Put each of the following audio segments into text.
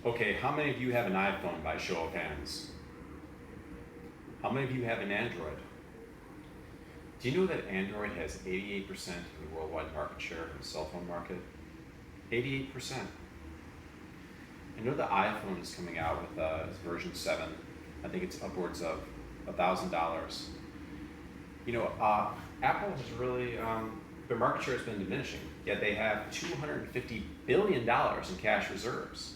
Okay, how many of you have an iPhone by show of hands? How many of you have an Android? Do you know that Android has 88% of the worldwide market share in the cell phone market? 88%. I know the iPhone is coming out with its version 7. I think it's upwards of $1,000. Apple has really, their market share has been diminishing, yet they have $250 billion in cash reserves.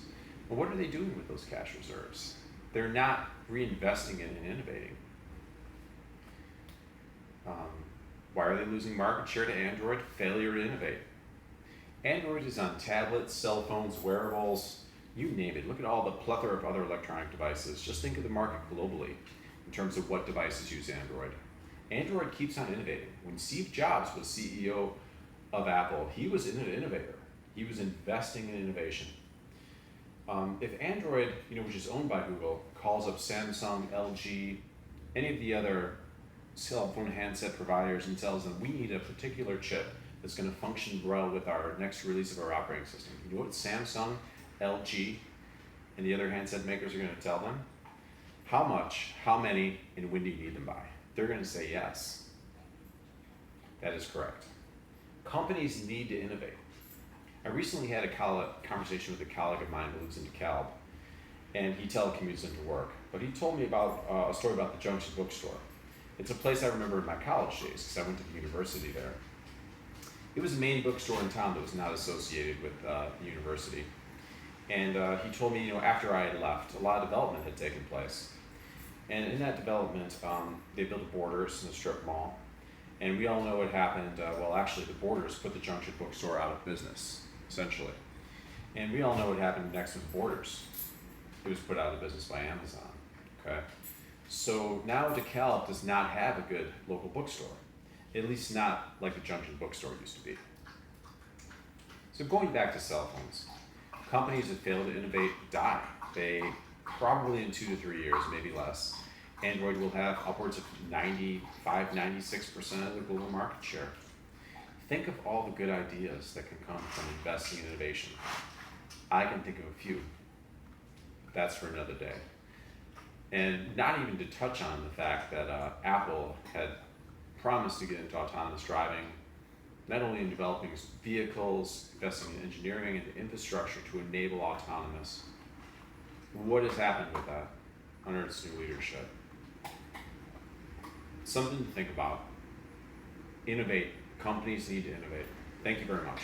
But what are they doing with those cash reserves? They're not reinvesting it and innovating. Why are they losing market share to Android? Failure to innovate. Android is on tablets, cell phones, wearables, you name it. Look at all the plethora of other electronic devices. Just think of the market globally in terms of what devices use Android. Android keeps on innovating. When Steve Jobs was CEO of Apple, he was an innovator. He was investing in innovation. If Android, which is owned by Google, calls up Samsung, LG, any of the other cell phone handset providers and tells them we need a particular chip that's going to function well with our next release of our operating system, you know what Samsung, LG, and the other handset makers are going to tell them? How much, how many, and when do you need them by? They're going to say yes. That is correct. Companies need to innovate. I recently had a conversation with a colleague of mine who lives in DeKalb, and he telecommutes into work. But he told me about a story about the Junction Bookstore. It's a place I remember in my college days because I went to the university there. It was the main bookstore in town that was not associated with the university. And he told me, after I had left, a lot of development had taken place. And in that development, they built Borders in the strip mall. And we all know what happened. Actually, the Borders put the Junction Bookstore out of business, essentially. And we all know what happened next with Borders. It was put out of business by Amazon. Okay. So now DeKalb does not have a good local bookstore, at least not like the Junction Bookstore used to be. So going back to cell phones, companies that fail to innovate die. They probably in 2 to 3 years, maybe less, Android will have upwards of 95, 96% of the global market share. Think of all the good ideas that can come from investing in innovation. I can think of a few. That's for another day. And not even to touch on the fact that Apple had promised to get into autonomous driving, not only in developing vehicles, investing in engineering and infrastructure to enable autonomous. What has happened with that under its new leadership? Something to think about. Innovate. Companies need to innovate. Thank you very much.